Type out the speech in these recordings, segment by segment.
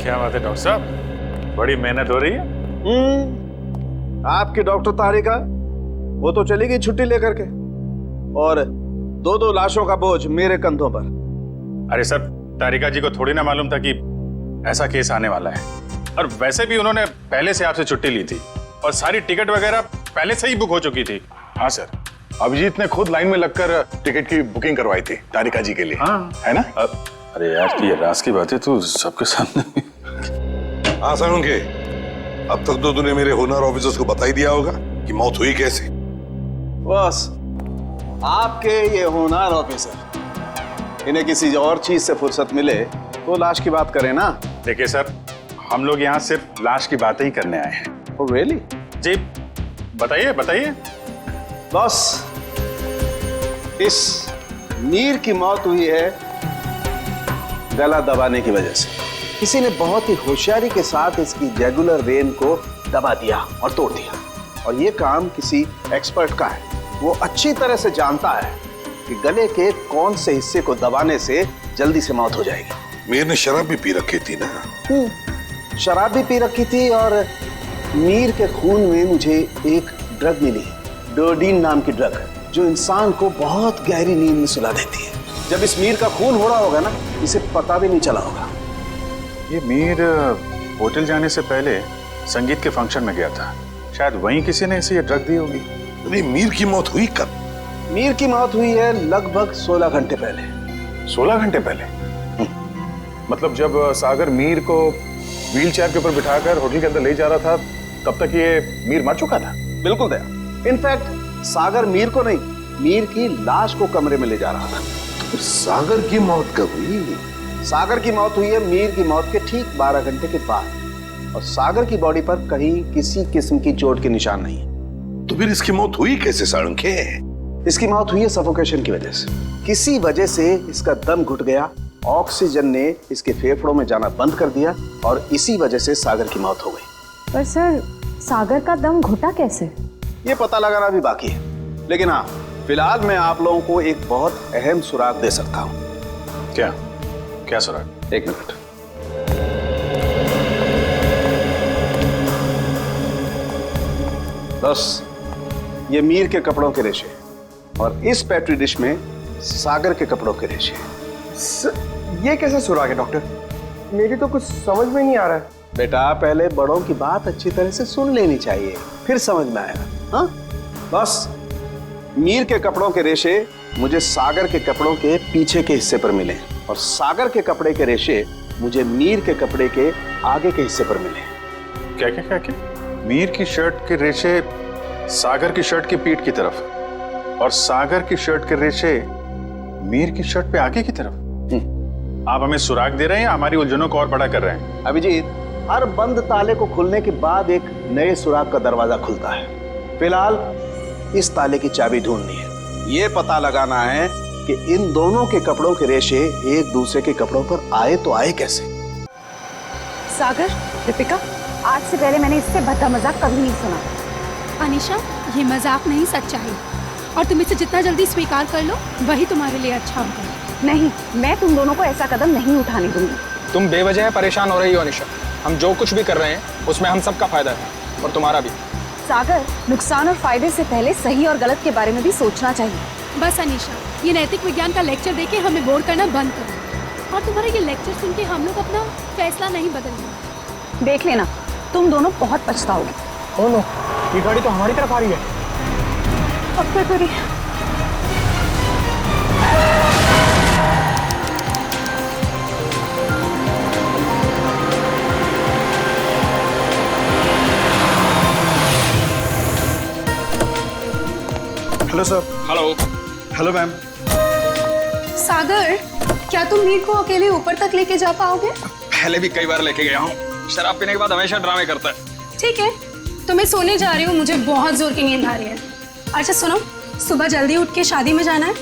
क्या बात है डॉक्टर साहब, बड़ी मेहनत हो रही है। आपकी डॉक्टर तारिका, वो तो चली गई छुट्टी लेकर के, और दो दो लाशों का बोझ मेरे कंधों पर। अरे सर, तारिका जी को थोड़ी ना मालूम था कि ऐसा केस आने वाला है, और वैसे भी उन्होंने पहले से आपसे छुट्टी ली थी और सारी टिकट वगैरह पहले से ही बुक हो चुकी थी। हाँ सर, अभिजीत ने खुद लाइन में लगकर टिकट की बुकिंग करवाई थी तारिका जी के लिए। हाँ है ना? अरे यार, ये राज की बातें तो सबके सामने। हाँ साळुंखे, अब तक तो तूने मेरे हुनर ऑफिसर्स को बता ही दिया होगा कि मौत हुई कैसे। बस आपके ये होनहार ऑफिसर, इन्हें किसी और चीज से फुर्सत मिले तो लाश की बात करें ना। देखिए सर, हम लोग यहाँ सिर्फ लाश की बातें ही करने आए हैं। Oh really? जी बताइए बताइए। बस इस मीर की मौत हुई है गला दबाने की वजह से। किसी ने बहुत ही होशियारी के साथ इसकी जुगुलर वेन को दबा दिया और तोड़ दिया, और ये काम किसी एक्सपर्ट का है। वो अच्छी तरह से जानता है कि गले के कौन से हिस्से को दबाने से जल्दी से मौत हो जाएगी। मीर ने शराब भी पी रखी थी ना? शराब भी पी रखी थी, और मीर के खून में मुझे एक ड्रग मिली, डोडीन नाम की ड्रग, जो इंसान को बहुत गहरी नींद में सुला देती है। जब इस मीर का खून हो रहा होगा ना, इसे पता भी नहीं चला होगा। ये मीर होटल जाने से पहले संगीत के फंक्शन में गया था, शायद वहीं किसी ने इसे ये ड्रग दी होगी। नहीं, मीर की मौत हुई कब? मीर की मौत हुई है लगभग 16 घंटे पहले। 16 घंटे पहले? मतलब जब सागर मीर को व्हील चेयर के ऊपर बिठाकर होटल के अंदर ले जा रहा था, तब तक ये मीर मर चुका था? बिल्कुल दया। इनफैक्ट सागर मीर को नहीं, मीर की लाश को कमरे में ले जा रहा था। तो सागर की मौत कब हुई? सागर की मौत हुई है मीर की मौत के ठीक 12 घंटे के बाद, और सागर की बॉडी पर कहीं किसी किस्म की चोट के निशान नहीं है। तो फिर इसकी मौत हुई कैसे साळुंखे? इसकी मौत हुई है सफोकेशन की वजह से। किसी वजह से इसका दम घुट गया, ऑक्सीजन ने इसके फेफड़ों में जाना बंद कर दिया, और इसी वजह से सागर की मौत हो गई। पर सर, सागर का दम घुटा कैसे? ये पता लगाना भी बाकी है, लेकिन हाँ, फिलहाल मैं आप लोगों को एक बहुत अहम सुराग दे सकता हूँ। क्या क्या सुराग? एक मिनट। बस ये मीर के कपड़ों के रेशे, और इस पेट्री डिश में सागर के कपड़ों के रेशे। ये कैसे सुराग है डॉक्टर? मेरी तो कुछ समझ में नहीं आ रहा है। बेटा, पहले बड़ों की बात अच्छी तरह से सुन लेनी चाहिए, फिर समझ में आएगा। हाँ, बस मीर के कपड़ों के रेशे मुझे सागर के कपड़ों के पीछे के हिस्से पर मिले, और सागर के कपड़े के रेशे मुझे मीर के कपड़े के आगे के हिस्से पर मिले। क्या क्या क्या क्या? मीर की शर्ट के रेशे सागर की शर्ट की पीठ की तरफ, और सागर की शर्ट के रेशे मीर की शर्ट पे आगे की तरफ। आप हमें सुराग दे रहे हैं या हमारी उलझनों को और बड़ा कर रहे हैं? अभिजीत, हर बंद ताले को खुलने के बाद एक नए सुराग का दरवाजा खुलता है। फिलहाल इस ताले की चाबी ढूंढनी है। ये पता लगाना है कि इन दोनों के कपड़ों के रेशे एक दूसरे के कपड़ों पर आए तो आए कैसे। सागर, दीपिका, आज से पहले मैंने इससे भद्दा मजाक कभी नहीं सुना। अनीशा, ये मजाक नहीं, सच्चाई, और तुम इसे जितना जल्दी स्वीकार कर लो वही तुम्हारे लिए अच्छा होगा। नहीं, मैं तुम दोनों को ऐसा कदम नहीं उठाने दूंगी। तुम बेवजह परेशान हो रही हो अनीशा। हम जो कुछ भी कर रहे हैं उसमें हम सबका फायदा है, और तुम्हारा भी। सागर, नुकसान और फायदे से पहले सही और गलत के बारे में भी सोचना चाहिए। बस अनीशा, ये नैतिक विज्ञान का लेक्चर देके हमें बोर करना बंद करो, और तुम्हारा ये लेक्चर सुन के हम लोग अपना फैसला नहीं बदलेंगे। देख लेना, तुम दोनों बहुत पछताओगे। ओ नो, ये गाड़ी तो हमारी तरफ आ रही है। अब क्या करें? Hello sir. Hello. Hello ma'am. Sagar, क्या तुम मीर को अकेले ऊपर तक लेके जा पाओगे? पहले भी कई बार लेके गया हूँ। शराब पीने के बाद हमेशा ड्रामे करता है। ठीक है, तो मैं सोने जा रही हूँ, मुझे बहुत जोर की नींद आ रही है। अच्छा सुनो, सुबह जल्दी उठ के शादी में जाना है।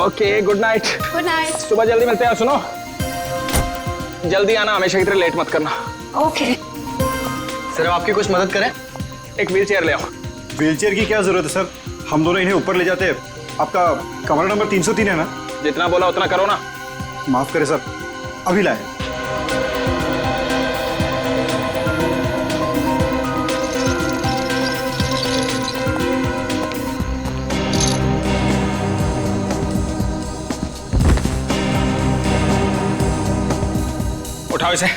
Okay, good night. Good night. सुबह जल्दी मिलते हैं। सुनो, जल्दी आना, हमेशा की तरह लेट मत करना। ओके। सर, आपकी कुछ मदद करें? एक व्हील चेयर ले आओ। व्हीलचेयर की क्या जरूरत है सर? हम दोनों इन्हें ऊपर ले जाते हैं। आपका कमरा नंबर 303 है ना? जितना बोला उतना करो ना। माफ करें सर, अभी लाए। उठाओ इसे।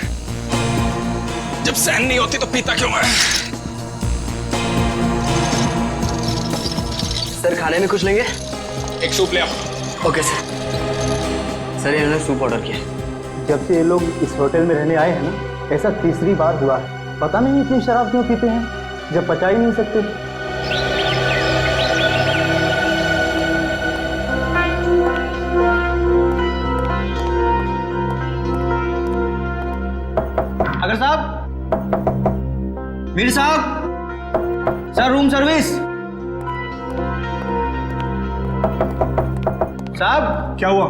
जब सहन नहीं होती तो पीता क्यों है? सर खाने में कुछ लेंगे? एक सूप ले आओ। Okay sir. सर इन्होंने सूप ऑर्डर किया। जब से ये लोग इस होटल में रहने आए हैं ना, ऐसा तीसरी बार हुआ है। पता नहीं इतनी शराब क्यों पीते हैं जब पचा ही नहीं सकते। अगर साहब, मीर साहब, सर रूम सर्विस। साहब क्या हुआ?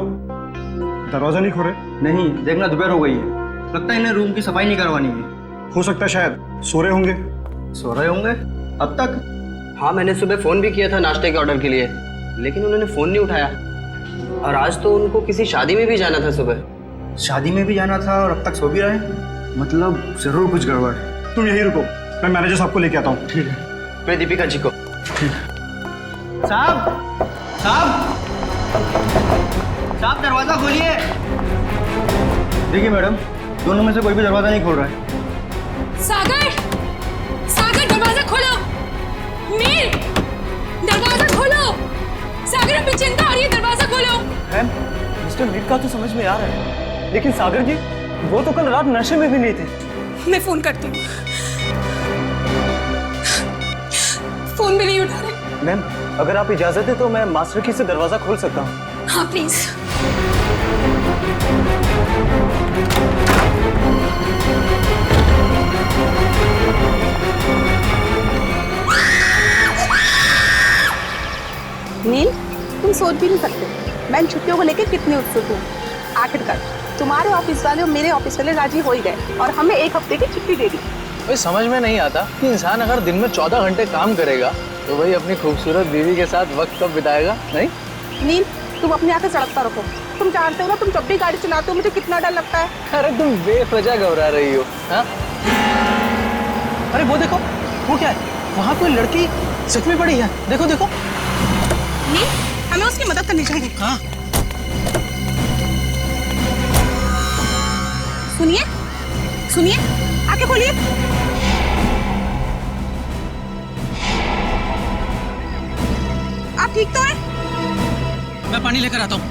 दरवाजा नहीं खोले? नहीं, देखना दोपहर हो गई है, लगता है इन्हें रूम की सफाई नहीं करवानी है। हो सकता है शायद सो रहे होंगे। सो रहे होंगे अब तक? हाँ, मैंने सुबह फोन भी किया था नाश्ते के ऑर्डर के लिए, लेकिन उन्होंने फोन नहीं उठाया। और आज तो उनको किसी शादी में भी जाना था सुबह। शादी में भी जाना था और अब तक सो भी रहे हैं, मतलब जरूर कुछ गड़बड़ है। तुम यहीं रुको, मैं मैनेजर साहब को लेके आता हूँ। ठीक है। मैं दीपिका जी को। साहब, साहब, साहब दरवाजा खोलिए। देखिए मैडम, दोनों में से कोई भी दरवाजा नहीं खोल रहा है। सागर, सागर दरवाजा खोलो। मीर, दरवाजा खोलो। सागर हमें चिंता आ रही है, दरवाजा खोलो। मैम, मिस्टर मीर का तो समझ में आ रहा है, लेकिन सागर जी वो तो कल रात नशे में भी नहीं थे। मैं फोन करती हूँ। फोन भी नहीं उठा रहे। मैम, अगर आप इजाजत है तो मैं मास्टर की से दरवाजा खोल सकता हूँ। हाँ प्लीज। नील, तुम सोच भी नहीं सकते मैं इन छुट्टियों को लेकर कितनी उत्सुक हूँ। आखिरकार तुम्हारे ऑफिस वाले और मेरे ऑफिस वाले राजी हो ही गए और हमें 1 हफ्ते की छुट्टी दे दी। भाई समझ में नहीं आता कि इंसान अगर दिन में 14 घंटे काम करेगा तो भाई अपनी खूबसूरत बीवी के साथ वक्त कब बिताएगा? नहीं नील, तुम अपने यहाँ से सड़कता रखो। तुम जानते हो ना, तुम जब भी गाड़ी चलाते हो मुझे कितना डर लगता है। अरे तुम बेवजह घबरा रही हो। हाँ? अरे वो देखो, वो क्या है? वहाँ कोई लड़की सच में पड़ी है। देखो देखो। नील, हमें उसकी मदद करनी चाहिए। हाँ। सुनिए, सुनिए, आके खोलिए। आप ठीक तो हैं? मैं पानी लेकर आता हूँ।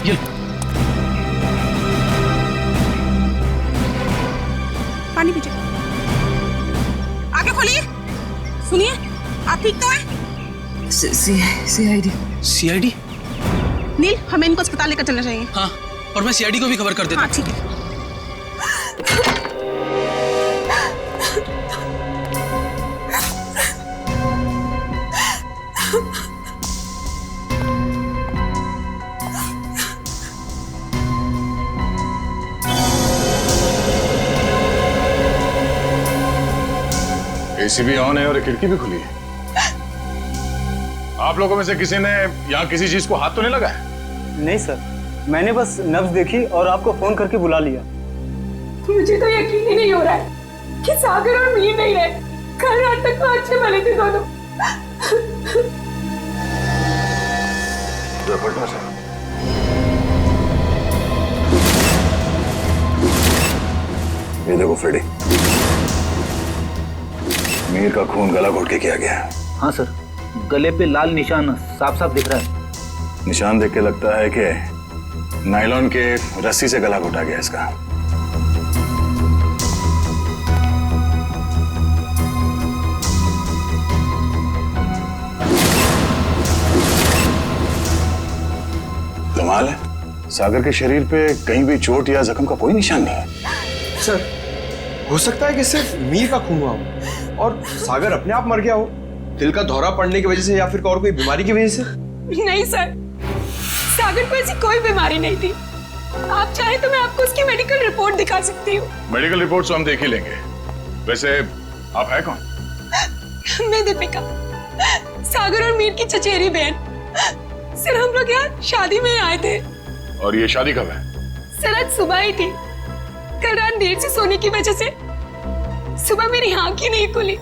ये पानी पीजिए। आगे खोलिए। सुनिए, आप ठीक तो हैं? सीआईडी। सीआईडी? नील, हमें इनको अस्पताल लेकर चलना चाहिए। हाँ, और मैं सीआईडी को भी खबर कर देता हूँ। हाँ ठीक है। एसी भी ऑन है और खिड़की भी खुली है। आप लोगों में से किसी ने यहाँ किसी चीज को हाथ तो नहीं लगाया? नहीं सर, मैंने बस नब्ज देखी और आपको फोन करके बुला लिया। मुझे तो यकीन ही नहीं हो रहा है कि सागर और मीर नहीं रहे। कल रात तक तो अच्छे भले थे दोनों। ये देखो फ्रेडी, मीर का खून गला घोट के किया गया है। हाँ सर, गले पे लाल निशान साफ साफ दिख रहा है। निशान देख के लगता है कि नायलॉन के रस्सी से गला घोटा गया इसका। कमाल है, सागर के शरीर पे कहीं भी चोट या जख्म का कोई निशान नहीं है। सर, हो सकता है कि सिर्फ मीर का खून हुआ हो और सागर अपने आप मर गया हो, दिल का दौरा पड़ने की वजह से या फिर और कोई बीमारी की वजह से। नहीं सर, सागर को ऐसी कोई बीमारी नहीं थी। आप चाहे तो मैं आपको उसकी मेडिकल रिपोर्ट दिखा सकती हूँ। मेडिकल रिपोर्ट तो हम देख ही लेंगे। वैसे आप है कौन? मैं दीपिका, सागर और मीर की चचेरी बहन। सर, हम लोग यहाँ शादी में आए थे। और ये शादी कब है? सर, आज सुबह ही थी। कल रात देर से सोने की वजह से सुबह मेरी आंख ही नहीं खुली।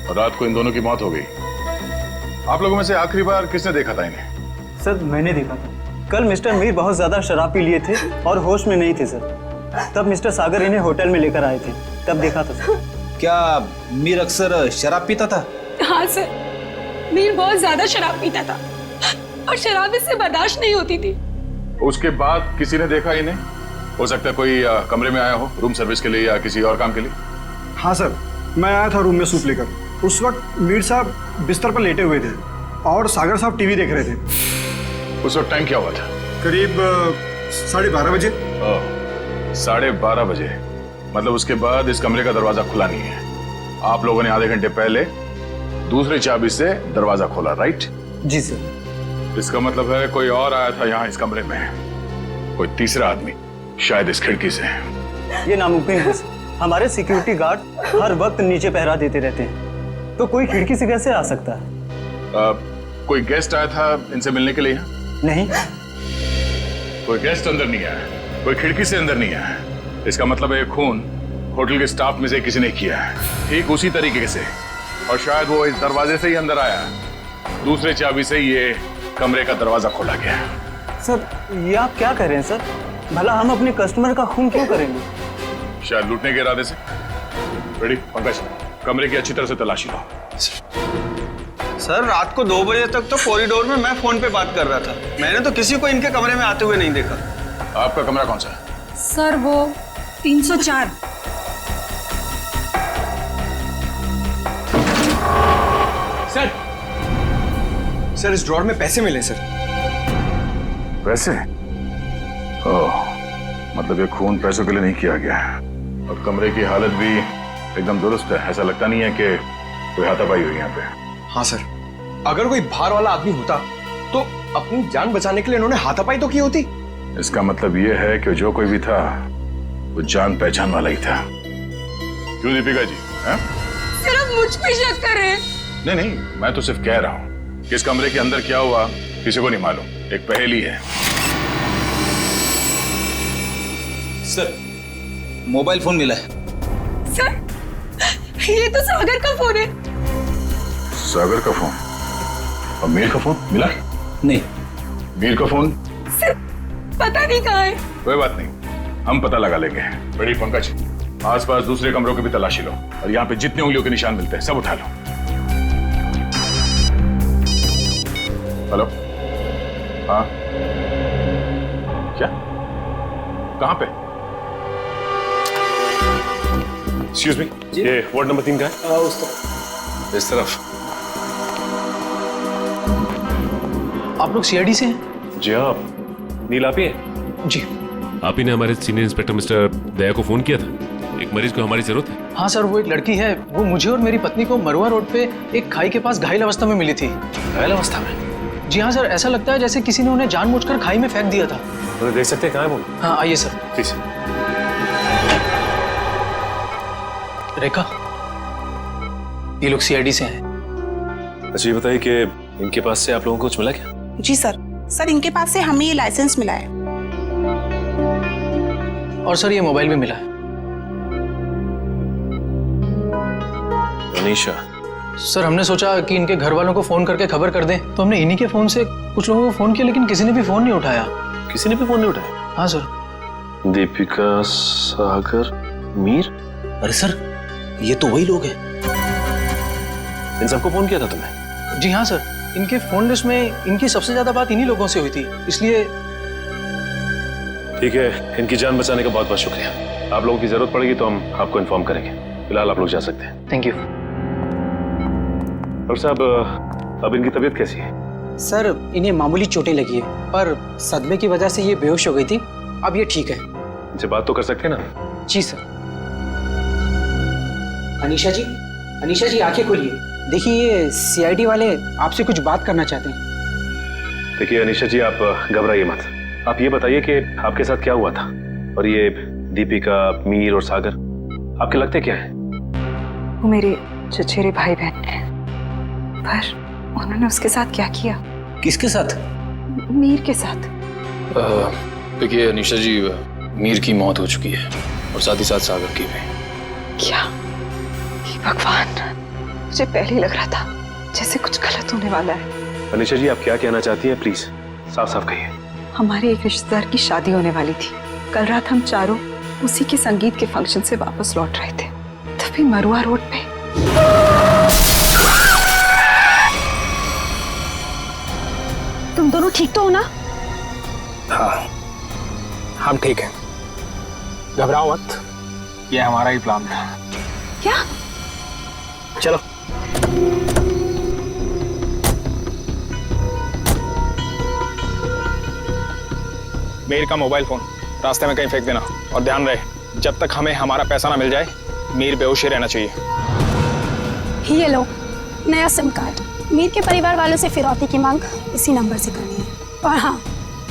और रात को इन दोनों की मौत हो गई। आप लोगों में से आखिरी बार किसने देखा था इन्हें? सर मैंने देखा था। कल मिस्टर मीर बहुत ज्यादा शराब पी लिए थे और होश में नहीं थे सर। तब मिस्टर सागर इन्हें होटल में लेकर आए थे, तब देखा था सर। क्या मीर अक्सर शराब पीता था? हाँ सर, मीर बहुत ज्यादा शराब पीता था और शराब इससे बर्दाश्त नहीं होती थी। उसके बाद किसी ने देखा इन्हें? हो सकता है कोई कमरे में आया हो रूम सर्विस के लिए या किसी और काम के लिए। हाँ सर, मैं आया था रूम में सूप लेकर। उस वक्त मीर साहब बिस्तर पर लेटे हुए थे और सागर साहब टीवी देख रहे थे। उस वक्त टाइम क्या हुआ था? करीब 12:30 बजे। 12:30 बजे, मतलब उसके बाद इस कमरे का दरवाजा खुला नहीं है। आप लोगों ने आधे घंटे पहले दूसरी चाबी से दरवाजा खोला, राइट? जी सर। इसका मतलब है कोई और आया था यहाँ इस कमरे में, कोई तीसरा आदमी, शायद इस खिड़की से। ये नामुमकिन है सर। हमारे सिक्योरिटी गार्ड हर वक्त नीचे पहरा देते रहते हैं, तो कोई खिड़की से कैसे आ सकता है? कोई गेस्ट आया था इनसे मिलने के लिए? नहीं, कोई गेस्ट अंदर नहीं आया, कोई खिड़की से अंदर नहीं आया। इसका मतलब है खून होटल के स्टाफ में से किसी ने किया है, ठीक उसी तरीके से, और शायद वो इस दरवाजे से ही अंदर आया, दूसरे चाबी से ये कमरे का दरवाजा खोला गया। सर ये आप क्या कह रहे हैं सर? भला हम अपने कस्टमर का खून क्यों करेंगे? शायद लूटने के इरादे से। रेडी पंकज, कमरे की अच्छी तरह से तलाशी लो। सर रात को 2 बजे तक तो कॉरिडोर में मैं फोन पे बात कर रहा था। मैंने तो किसी को इनके कमरे में आते हुए नहीं देखा। आपका कमरा कौन सा है? सर वो 304। सर इस ड्रॉर में पैसे मिले सर। पैसे? ओह, मतलब ये खून पैसों के लिए नहीं किया गया है। और कमरे की हालत भी एकदम दुरुस्त है, ऐसा लगता नहीं है कि कोई हाथापाई हुई यहाँ पे। हाँ सर, अगर कोई बाहर वाला आदमी होता तो अपनी जान बचाने के लिए इन्होंने हाथापाई तो की होती। इसका मतलब ये है कि जो कोई भी था वो जान पहचान वाला ही था। क्यों दीपिका जी? सिर्फ मुझ पे शक कर रहे हैं? नहीं नहीं, मैं तो सिर्फ कह रहा हूँ कि इस कमरे के अंदर क्या हुआ किसी को नहीं मालूम, एक पहेली है। सर मोबाइल फोन मिला है। सर ये तो सागर का फोन है। सागर का फोन और मीर का फोन मिला? नहीं। मीर का फोन सर पता नहीं कहाँ है। कोई बात नहीं, हम पता लगा लेंगे। बड़ी पंकज, आसपास दूसरे कमरों की भी तलाशी लो और यहाँ पे जितने उंगलियों के निशान मिलते हैं सब उठा लो। हेलो, हाँ क्या? कहाँ पे? एक्सक्यूज मी, ये वार्ड नंबर 3 का है? उस तरफ। इस तरफ? आप लोग सीआईडी से हैं? जी हाँ, नील आप ही हैं? जी। आप ही ने हमारे सीनियर इंस्पेक्टर मिस्टर दया को फोन किया था, एक मरीज को हमारी जरूरत है। हाँ सर, वो एक लड़की है, वो मुझे और मेरी पत्नी को मरुआ रोड पे एक खाई के पास घायल अवस्था में मिली थी। घायल अवस्था में? जी हाँ सर, ऐसा लगता है जैसे किसी ने उन्हें जानबूझकर खाई में फेंक दिया था। तो देख सकते हैं कहाँ है वो? हाँ आइए सर। प्लीज। रेखा, ये लोग सीआईडी से हैं। अच्छा ये बताइए कि इनके पास से आप लोगों को कुछ मिला क्या? जी सर इनके पास से हमें ये लाइसेंस मिला है। और सर ये मोबाइल भी मिला है। अनीशा? सर हमने सोचा कि इनके घर वालों को फोन करके खबर कर दें, तो हमने इन्हीं के फोन से कुछ लोगों को फोन किया, लेकिन किसी ने भी फोन नहीं उठाया। किसी ने भी फोन नहीं उठाया? हाँ सर। दीपिका, सागर, मीर? अरे सर ये तो वही लोग हैं। इन सबको फोन किया था तुमने? जी हाँ सर, इनके फोन लिस्ट में इनकी सबसे ज्यादा बात इन्हीं लोगों से हुई थी, इसलिए। ठीक है, इनकी जान बचाने का बहुत बहुत शुक्रिया। आप लोगों की जरूरत पड़ेगी तो हम आपको इन्फॉर्म करेंगे। फिलहाल आप लोग जा सकते हैं। Thank you. डॉक्टर साहब, अब इनकी तबीयत कैसी है? सर इन्हें मामूली चोटें लगी है, पर सदमे की वजह से ये बेहोश हो गई थी। अब ये ठीक है। इनसे बात तो कर सकते हैं ना? जी सर। अनीशा जी आंखें खोलिए। देखिए ये सीआईडी वाले आपसे कुछ बात करना चाहते हैं। देखिए अनीशा जी, आप घबराइए मत। आप ये बताइए कि आपके साथ क्या हुआ था, और ये दीपिका, मीर और सागर आपके लगते क्या हैं? वो मेरे चचेरे भाई बहन हैं, पर उन्होंने उसके साथ क्या किया? किसके साथ? मीर के साथ। देखिए अनीशा जी, मीर की मौत हो चुकी है और साथ ही साथ सागर की भी। क्या? भगवान, मुझे पहले ही लग रहा था जैसे कुछ गलत होने वाला है। अनिशा जी, आप क्या कहना चाहती हैं? प्लीज साफ साफ कहिए। हमारे एक रिश्तेदार की शादी होने वाली थी। कल रात हम चारों उसी के संगीत के फंक्शन से वापस लौट रहे थे, तभी मरुआ रोड पे तुम दोनों ठीक तो हो ना? हाँ, हम ठीक हैं। घबराओ मत, ये हमारा ही प्लान था। क्या? चलो। मीर का मोबाइल फोन रास्ते में कहीं फेंक देना, और ध्यान रहे जब तक हमें हमारा पैसा ना मिल जाए मीर बेहोश ही रहना चाहिए। ये लो नया सिम कार्ड। मीर के परिवार वालों से फिरौती की मांग इसी नंबर से करनी है। और हाँ,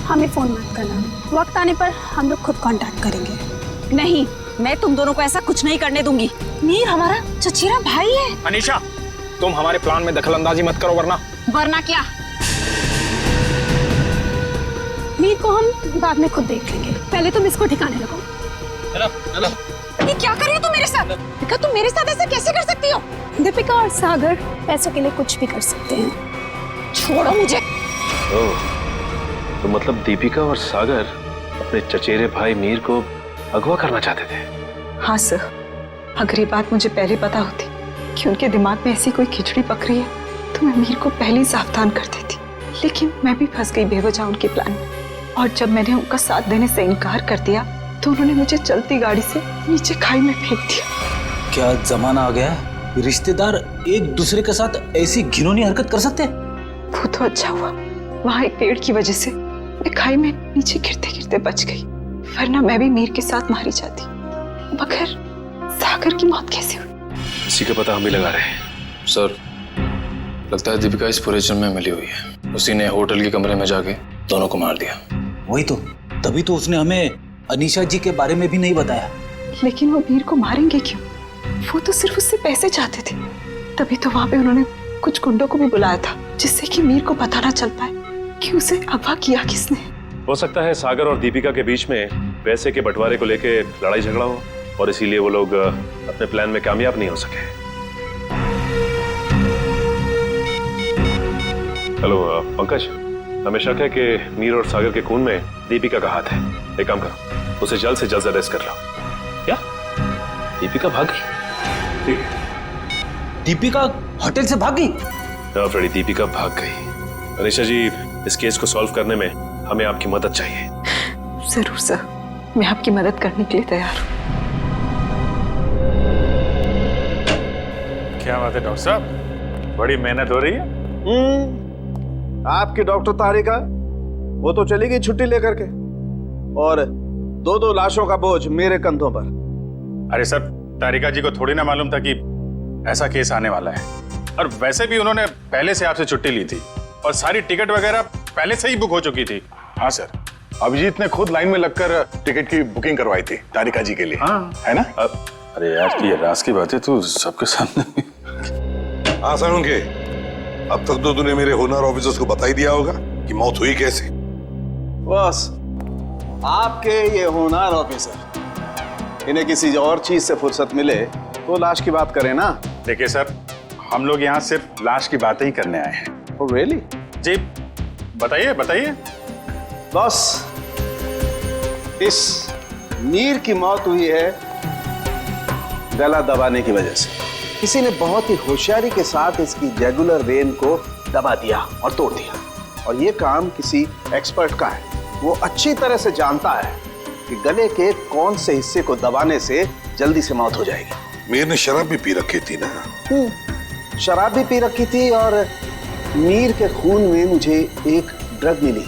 हमें फोन मत करना, वक्त आने पर हम लोग खुद कांटेक्ट करेंगे। नहीं, मैं तुम दोनों को ऐसा कुछ नहीं करने दूंगी। मीर हमारा चचेरा भाई है। अनीशा, तुम हमारे प्लान में दखलंदाजी मत करो, वरना क्या? मीर को हम बाद में खुद देख लेंगे, पहले तुम इसको ठिकाने लगाओ। चलो। ये क्या कर रही हो तुम मेरे साथ? दीपिका, तुम मेरे साथ ऐसे कैसे कर सकती हो? दीपिका और सागर पैसों के लिए कुछ भी कर सकते हैं। छोड़ो मुझे। ओह, तो मतलब दीपिका और सागर अपने चचेरे भाई मीर को अगवा करना चाहते थे? हाँ सर, अगर ये बात मुझे पहले पता होती कि उनके दिमाग में ऐसी कोई खिचड़ी पक रही है तो मैं मीर को पहले ही सावधान कर देती। लेकिन मैं भी फंस गई बेवजह उनके प्लान में, और जब मैंने उनका साथ देने से इनकार कर दिया तो उन्होंने मुझे चलती गाड़ी से नीचे खाई में फेंक दिया। क्या जमाना आ गया है? रिश्तेदार एक दूसरे के साथ ऐसी घिनौनी हरकत कर सकते हैं? वो तो अच्छा हुआ वहाँ एक पेड़ की वजह से मैं खाई में नीचे गिरते गिरते बच गई, वरना मैं भी मीर के साथ मारी जाती। मगर सागर की मौत कैसे हुई? इसी का पता हम भी लगा रहे हैं। सर, लगता है दीपिका इस पूरे में मिली हुई है। उसी ने होटल के कमरे में जाके दोनों को मार दिया। वही तो, तभी तो उसने हमें अनीशा जी के बारे में भी नहीं बताया। लेकिन वो मीर को मारेंगे क्यों? वो तो सिर्फ उससे पैसे चाहते थे। तभी तो वहां पे उन्होंने कुछ गुंडों को भी बुलाया था, जिससे कि मीर को पता ना चल पाए कि उसे अगवा किया किसने। हो सकता है सागर और दीपिका के बीच में पैसे के बंटवारे को लेके लड़ाई झगड़ा हो, और इसीलिए वो लोग अपने प्लान में कामयाब नहीं हो सके। हेलो पंकज, हमें शक है कि मीर और सागर के खून में दीपिका का हाथ है। एक काम करो, उसे जल्द से जल्द अरेस्ट कर लो। क्या दीपिका भाग गई? ठीक है। दीपिका होटल से भाग गई? हाँ फ्रेडी, दीपिका भाग गई। अनीशा जी, इस केस को सॉल्व करने में हमें आपकी मदद चाहिए। जरूर सर, मैं आपकी मदद करने के लिए तैयार हूँ। क्या बात है डॉक्टर साहब, बड़ी मेहनत हो रही है। आपकी डॉक्टर तारिका, वो तो चली गई छुट्टी लेकर के, और दो लाशों का बोझ मेरे कंधों पर। अरे सर, तारिका जी को थोड़ी ना मालूम था कि ऐसा केस आने वाला है, और वैसे भी उन्होंने पहले से आपसे छुट्टी ली थी और सारी टिकट वगैरह पहले से ही बुक हो चुकी थी। हाँ सर, अभिजीत ने खुद लाइन में लगकर टिकट की बुकिंग करवाई थी तारिका जी के लिए। हाँ। है ना? अरे यार, ये राज की बातें तो सबके सामने। हाँ सारुण के, अब तक तो तूने मेरे होनर ऑफिसर्स को बता ही दिया होगा कि मौत हुई कैसे। बस आपके ये होनहार ऑफिसर, इन्हें किसी और चीज से फुर्सत मिले तो लाश की बात करें ना। देखिए सर, हम लोग यहाँ सिर्फ लाश की बातें ही करने आए हैं। Oh, really? जी बताइए बताइए। बस इस मीर की मौत हुई है गला दबाने की वजह से। किसी ने बहुत ही होशियारी के साथ इसकी जुगुलर वेन को दबा दिया और तोड़ दिया, और ये काम किसी एक्सपर्ट का है। वो अच्छी तरह से जानता है कि गले के कौन से हिस्से को दबाने से जल्दी से मौत हो जाएगी। मीर ने शराब भी पी रखी थी ना? शराब भी पी रखी थी, और मीर के खून में मुझे एक ड्रग मिली,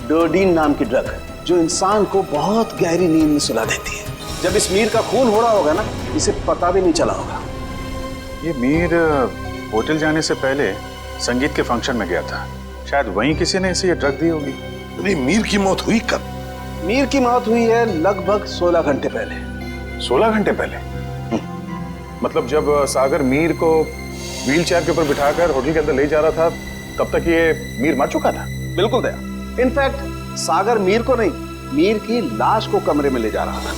डोडीन नाम की ड्रग, जो इंसान को बहुत गहरी नींद में सुला देती है। जब इस मीर का खून हो रहा होगा ना, इसे पता भी नहीं चला होगा। ये मीर होटल जाने से पहले संगीत के फंक्शन में गया था, शायद वहीं किसी ने इसे ये ड्रग दी होगी। नहीं, मीर की मौत हुई कब? मीर की मौत हुई है लगभग 16 घंटे पहले। 16 घंटे पहले? मतलब जब सागर मीर को व्हीलचेयर के ऊपर बिठाकर होटल के अंदर ले जा रहा था, तब तक ये मीर मर चुका था? बिल्कुल दया। इनफैक्ट सागर मीर को नहीं, मीर की लाश को कमरे में ले जा रहा था।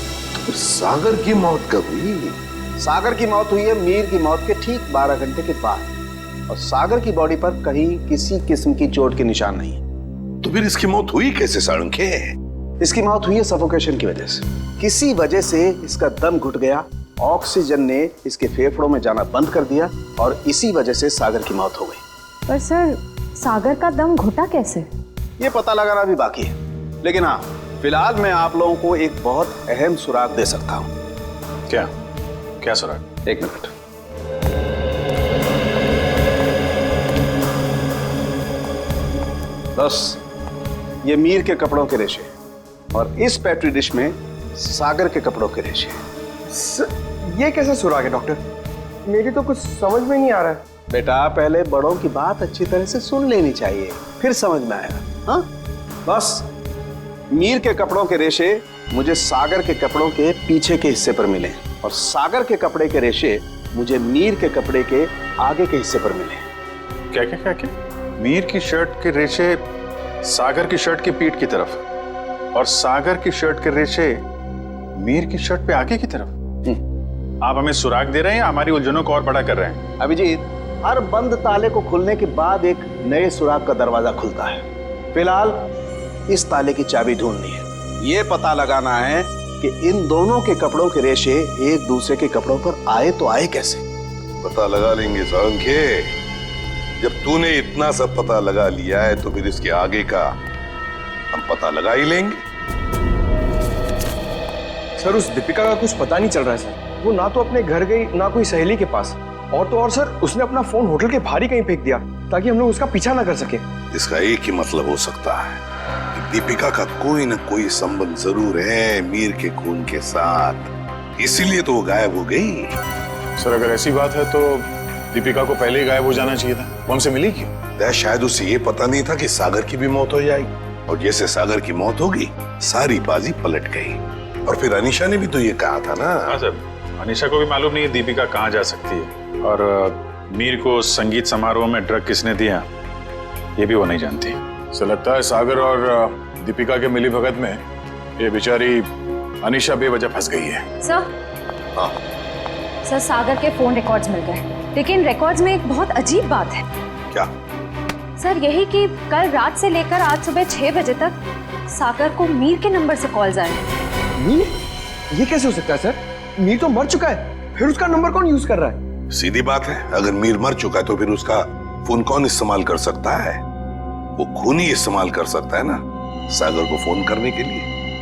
तो सागर की मौत कब हुई? सागर की मौत हुई है मीर की मौत के ठीक 12 घंटे के बाद। और सागर की बॉडी पर कहीं किसी किस्म की चोट के निशान नहीं है। तो फिर इसकी मौत हुई कैसे साळुंखे? इसकी मौत हुई है सफोकेशन की वजह से। किसी वजह से इसका दम घुट गया, ऑक्सीजन ने इसके फेफड़ों में जाना बंद कर दिया और इसी वजह से सागर की मौत हो गई। पर सर, सागर का दम घुटा कैसे? ये पता लगाना भी बाकी है, लेकिन हाँ, फिलहाल मैं आप लोगों को एक बहुत अहम सुराग दे सकता हूँ। क्या क्या सुराग? एक मिनट। बस ये मीर के कपड़ों के रेशे और इस पेट्री डिश में सागर के कपड़ों के रेशे। ये कैसे सुराग है डॉक्टर? मेरी तो कुछ समझ में नहीं आ रहा है। बेटा, पहले बड़ों की बात अच्छी तरह से सुन लेनी चाहिए, फिर समझ में आएगा। हाँ, बस मीर के कपड़ों के रेशे मुझे सागर के कपड़ों के पीछे के हिस्से पर मिले और सागर के कपड़े के रेशे मुझे मीर के कपड़े के आगे के हिस्से पर मिले। क्या क्या क्या क्या? मीर की शर्ट के रेशे सागर की शर्ट की पीठ की तरफ और सागर की शर्ट के रेशे मीर की शर्ट पे आगे की तरफ। आप हमें सुराग दे रहे हैं या हमारी उलझनों को और बड़ा कर रहे हैं? अभिजीत, हर बंद ताले को खुलने के बाद एक नए सुराग का दरवाजा खुलता है। फिलहाल इस ताले की चाबी ढूंढनी है। ये पता लगाना है कि इन दोनों के कपड़ों के रेशे एक दूसरे के कपड़ों पर आए तो आए कैसे। पता लगा लेंगे साळुंखे। जब तूने इतना सब पता लगा लिया है तो फिर इसके आगे का हम पता लगा ही लेंगे। सर, उस दीपिका का कुछ पता नहीं चल रहा है सर। वो ना तो अपने घर गई, ना कोई सहेली के पास, और तो और सर, उसने अपना फोन होटल के बाहर ही कहीं फेंक दिया ताकि हम लोग उसका पीछा ना कर सके। इसका एक ही मतलब हो सकता है कि दीपिका का कोई न कोई संबंध जरूर है मीर के खून के साथ, इसीलिए तो वो गायब हो गई। सर, अगर ऐसी बात है तो दीपिका को पहले ही गायब हो जाना चाहिए था। वो हमसे मिली क्यों? शायद उसे ये पता नहीं था कि सागर की भी मौत हो जाएगी, और जैसे सागर की मौत होगी सारी बाजी पलट गई। और फिर अनीशा ने भी तो ये कहा था ना। हाँ सर, अनीशा को भी मालूम नहीं है दीपिका कहाँ जा सकती है, और मीर को संगीत समारोह में ड्रग किसने दिया ये भी वो नहीं जानती। सर, लगता है सागर और दीपिका के मिली भगत में ये बेचारी अनीशा बेवजह फंस गई है। सर, हाँ सर, सागर के फोन रिकॉर्ड्स मिल गए, लेकिन रिकॉर्ड्स में एक बहुत अजीब बात है। क्या? सर, यही कि कल रात से लेकर आज सुबह 6 बजे तक सागर को मीर के नंबर से कॉल्स आए। मीर? ये कैसे हो सकता है सर? मीर तो मर चुका है, फिर उसका नंबर कौन यूज कर रहा है? सीधी बात है, अगर मीर मर चुका है तो फिर उसका फोन कौन इस्तेमाल कर सकता है? वो खून ही इस्तेमाल कर सकता है ना सागर को फोन करने के लिए।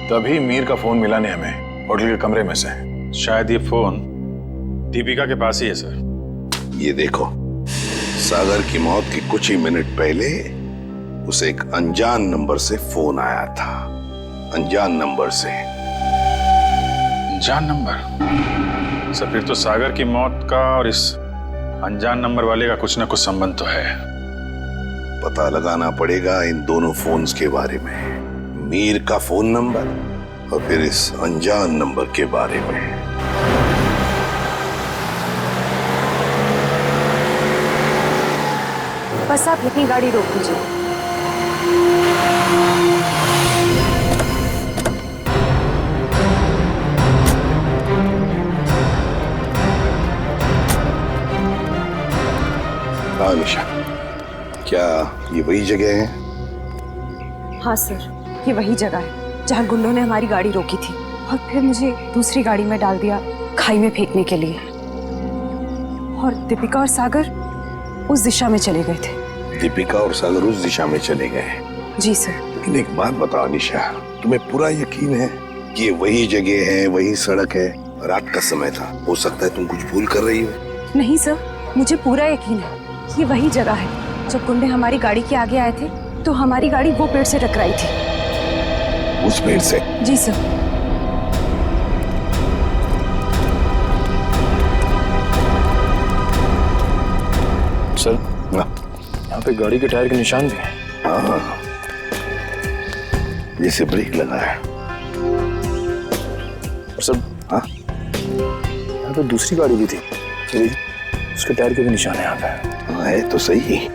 तभी मीर का फोन मिला नहीं हमें होटल के कमरे में से। शायद ये फोन दीपिका के पास ही है सर। ये देखो, सागर की मौत के कुछ ही मिनट पहले उसे एक अनजान नंबर से फोन आया था। अनजान नंबर से। अनजान नंबर? सर, फिर तो सागर की मौत का और इस अनजान नंबर वाले का कुछ ना कुछ संबंध तो है। पता लगाना पड़ेगा इन दोनों फोन्स के बारे में, मीर का फोन नंबर और फिर इस अनजान नंबर के बारे में। बस आप यहीं गाड़ी रोक दीजिए। हाँ निशा, क्या ये वही जगह है? हाँ सर, ये वही जगह है जहाँ गुंडों ने हमारी गाड़ी रोकी थी और फिर मुझे दूसरी गाड़ी में डाल दिया खाई में फेंकने के लिए, और दीपिका और सागर उस दिशा में चले गए थे। दीपिका और सागर उस दिशा में चले गए? जी सर। लेकिन एक बात बताओ निशा, तुम्हें पूरा यकीन है कि ये वही जगह है, वही सड़क है? रात का समय था, हो सकता है तुम कुछ भूल कर रही हो। नहीं सर, मुझे पूरा यकीन है ये वही जगह है। जब गुंडे हमारी गाड़ी के आगे आए थे तो हमारी गाड़ी वो पेड़ से टकराई थी। उस पेड़ से? जी सर। सर, यहाँ पे गाड़ी के टायर के निशान भी हैं। हाँ, जैसे ब्रेक लगा है। और सर, हाँ, यहाँ पे दूसरी गाड़ी भी थी, उसके टायर के भी निशान है यहाँ पे। हाँ, है तो सही,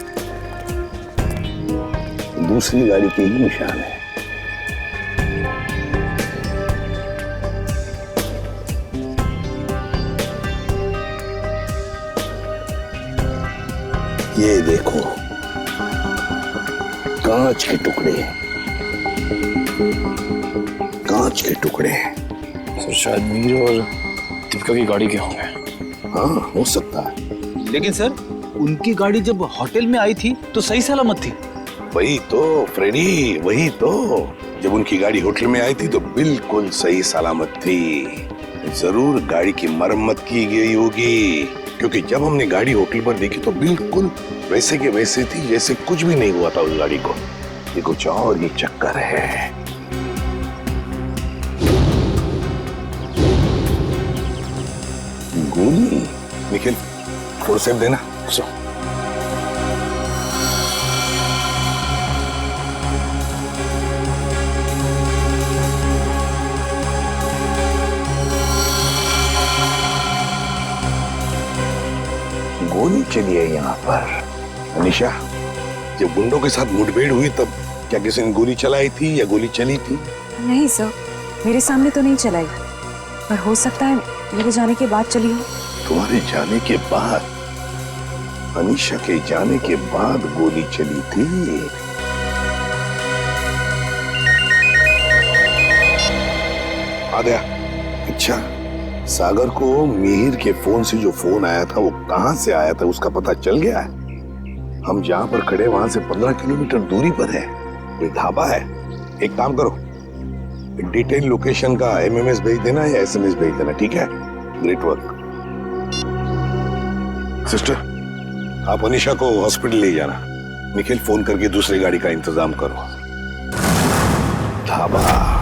दूसरी गाड़ी के ही निशान है। ये देखो, कांच के टुकड़े, कांच के टुकड़े। सर शायद मीर और दीपिका की गाड़ी के होंगे। हाँ, हो सकता है। लेकिन सर, उनकी गाड़ी जब होटल में आई थी तो सही सलामत थी। वही तो फ्रेडी, वही तो। जब उनकी गाड़ी होटल में आई थी तो बिल्कुल सही सलामत थी। जरूर गाड़ी की मरम्मत की गई होगी, क्योंकि जब हमने गाड़ी होटल पर देखी तो बिल्कुल वैसे के वैसे थी जैसे कुछ भी नहीं हुआ था उस गाड़ी को। ये कुछ और ही चक्कर है। गोली निखिल, फोर्सेप देना। सो गोली चली है यहाँ पर। अनीशा, जब गुंडों के साथ मुठभेड़ हुई तब क्या किसी ने गोली चलाई थी या गोली चली थी? नहीं सर, मेरे सामने तो नहीं चलाई, पर हो सकता है मेरे जाने के बाद चली हो। तुम्हारे जाने के बाद? अनीशा के जाने के बाद गोली चली थी? आ गया। अच्छा, सागर को मिहिर के फोन से जो फोन आया था वो कहां से आया था उसका पता चल गया है? हम जहां पर खड़े वहां से 15 किलोमीटर दूरी पर है, कोई ढाबा है। एक काम करो, डिटेल लोकेशन का एमएमएस भेज देना या एसएमएस भेज देना, ठीक है? Great work. सिस्टर, आप अनीशा को हॉस्पिटल ले जाना। निखिल, फोन करके दूसरी गाड़ी का इंतजाम करो। ढाबा।